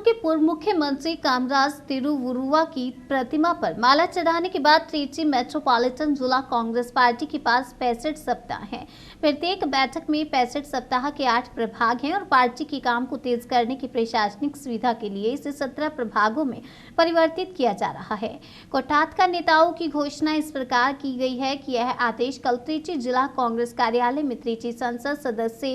के पूर्व मुख्यमंत्री कामराज तिरुवुरुवा की प्रतिमा पर माला चढ़ाने के बाद त्रिची मेट्रोपॉलिटन जिला कांग्रेस पार्टी के पास 65 सप्ताह हैं। प्रत्येक बैठक में 65 सप्ताह के 8 प्रभाग हैं और पार्टी के काम को तेज करने की प्रशासनिक सुविधा के लिए इसे 17 प्रभागों में परिवर्तित किया जा रहा है। कोटात का नेताओं की घोषणा इस प्रकार की गई है कि यह आदेश कल त्रिची जिला कांग्रेस कार्यालय में त्रिची संसद सदस्य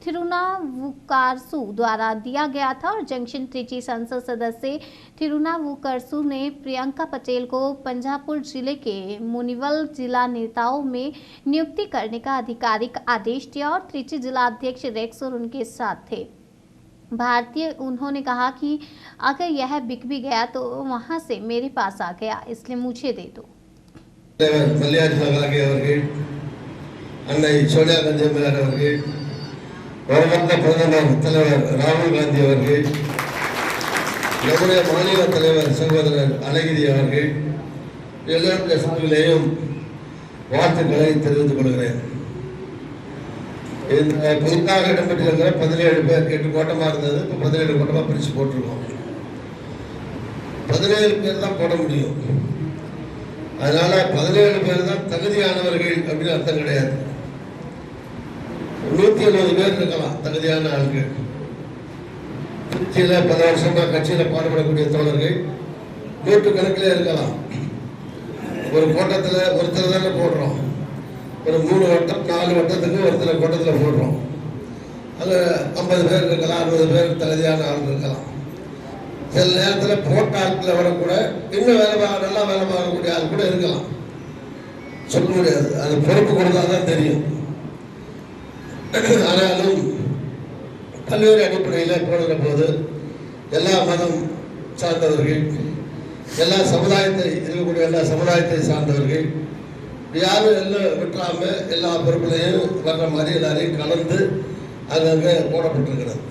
थिरुनावुकारसु द्वारा दिया गया था और जंक्शन त्रिची संसद सदस्य थिरुनावुकारसु ने प्रियंका पटेल को पंजापुर जिले के मुनिवल जिला नेताओं में नियुक्ति करने का आधिकारिक आदेश दिया और त्रिची जिला अध्यक्ष रेक्स और उनके साथ थे भारतीय। उन्होंने कहा कि अगर यह बिक भी गया तो वहां से मेरे पास आ गया, इसलिए मुझे दे दो। राहुल गांधी நம்முடைய மாநில தலைவர் சகோதரர் அழகிரி அவர்கள் எல்லோருடைய சார்பிலேயும் வாழ்த்துக்களை தெரிவித்துக் கொள்கிறேன். இந்த புதிதாக இடம்பெற்றிருக்கிற 17 பேர் 8 கோட்டமாக இருந்தது, இப்போ 17 கோட்டமாக பிரித்து போட்டிருக்கோம். 17 பேர் தான் போட முடியும். அதனால 17 பேர் தான் தகுதியானவர்கள் அப்படின்னு அர்த்தம் கிடையாது. 170 பேர் இருக்கலாம் தகுதியான ஆட்கள். திருச்சியில் பல வருஷமா கட்சியில் பாடுபடக்கூடிய தோழர்கள் நூற்றுக்கணக்கில் இருக்கலாம். ஒரு கோட்டத்தில் ஒருத்தர் தானே போடுறோம். ஒரு 3 வட்டம் 4 வட்டத்துக்கு ஒருத்தர் கோட்டத்தில் போடுறோம். அதில் 50 பேர் இருக்கலாம், 60 பேர் தகுதியான ஆள் இருக்கலாம். சில நேரத்தில் போட்ட ஆட்களை விட கூட இன்னும் நல்லா வேலை பார்க்கக்கூடிய ஆள் கூட இருக்கலாம். சொல்ல முடியாது, அது பொறுப்பு கொடுத்தா தான் தெரியும். ஆனாலும் பல்வேறு அடிப்படையில் போடுகிற போது எல்லா மதம் சார்ந்தவர்கள், எல்லா சமுதாயத்தை இருக்கக்கூடிய எல்லா சமுதாயத்தை சார்ந்தவர்கள் யாரும் எல்லாம் விட்டுறாம எல்லா பொறுப்புலையும் வர்ற மாதிரி எல்லாரையும் கலந்து அங்கங்கே போடப்பட்டிருக்கிறது.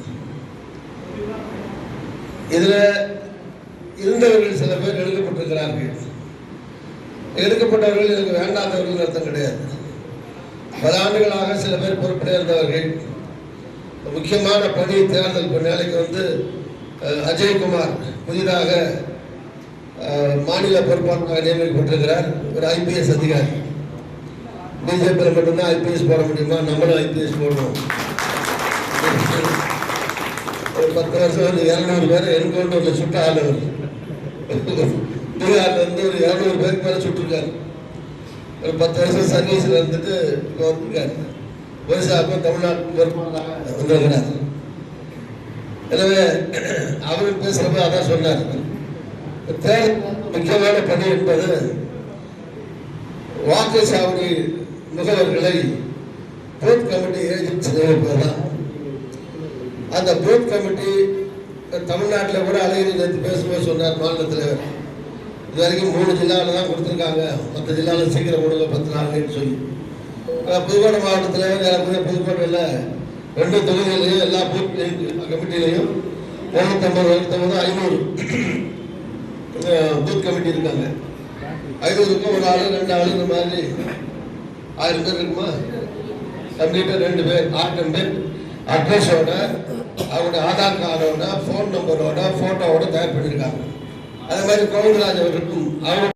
இதில் இருந்தவர்கள் சில பேர் எடுக்கப்பட்டிருக்கிறார்கள். எடுக்கப்பட்டவர்கள் எனக்கு வேண்டாதவர்கள் அர்த்தம் கிடையாது. பல ஆண்டுகளாக சில பேர் பொறுப்பில் இருந்தவர்கள். முக்கியமான பணி தேர்தல் நாளைக்கு வந்து அஜய்குமார் புதிதாக மாநில பொறுப்பாளராக நியமிக்கப்பட்டிருக்கிறார். ஒரு IPS அதிகாரி. பிஜேபியில் மட்டும்தான் IPS போட முடியுமா? நம்மளும் IPS போடணும். ஒரு 10 வருஷம் வந்து 200 பேர் என்கவுண்டரில் சுட்ட ஆளவர். பீகார்ல இருந்து ஒரு 200 பேருக்கு மேலே சுட்டிருக்காரு. ஒரு 10 வருஷம் சர்வீஸில் இருந்துட்டு இப்போ வந்திருக்காரு. ஒரிசாவுக்கும் தமிழ்நாட்டுக்கும் வந்திருக்கிறார். எனவே அவர் பேசுறப்ப அதான் சொன்னார், தேர்தல் முக்கியமான பணி என்பது வாக்குச்சாவடி முகவர்களை பூத் கமிட்டி ஏஜென்ட்ஸ் நியமிப்பதுதான். அந்த பூத் கமிட்டி தமிழ்நாட்டில் கூட அழகிரி நேற்று பேசும்போது சொன்னார், மாநில தலைவர் இது வரைக்கும் 3 ஜில்லாவில் தான் கொடுத்துருக்காங்க, மற்ற ஜில்லாவில் சீக்கிரம் கொடுங்க 10 நாள்னு சொல்லி. புதுக்கோட்டை மாவட்டத்தில் புதுக்கோட்டையில் 2 தொகுதிகளையும் எல்லா பூத் கமிட்டிலையும் 250 500 பூத் கமிட்டி இருக்காங்க. 500க்கும் ஒரு ஆள் 2 ஆள் இந்த மாதிரி 1000 பேர் இருக்குமா? கம்ப்ளீட்டாக 2 பேர் 8 பேர் அட்ரஸோட அவருடைய ஆதார் கார்டோட ஃபோன் நம்பரோட ஃபோட்டோவோட தயார் பண்ணியிருக்காங்க. அதே மாதிரி கோவிந்தராஜ் அவருக்கும்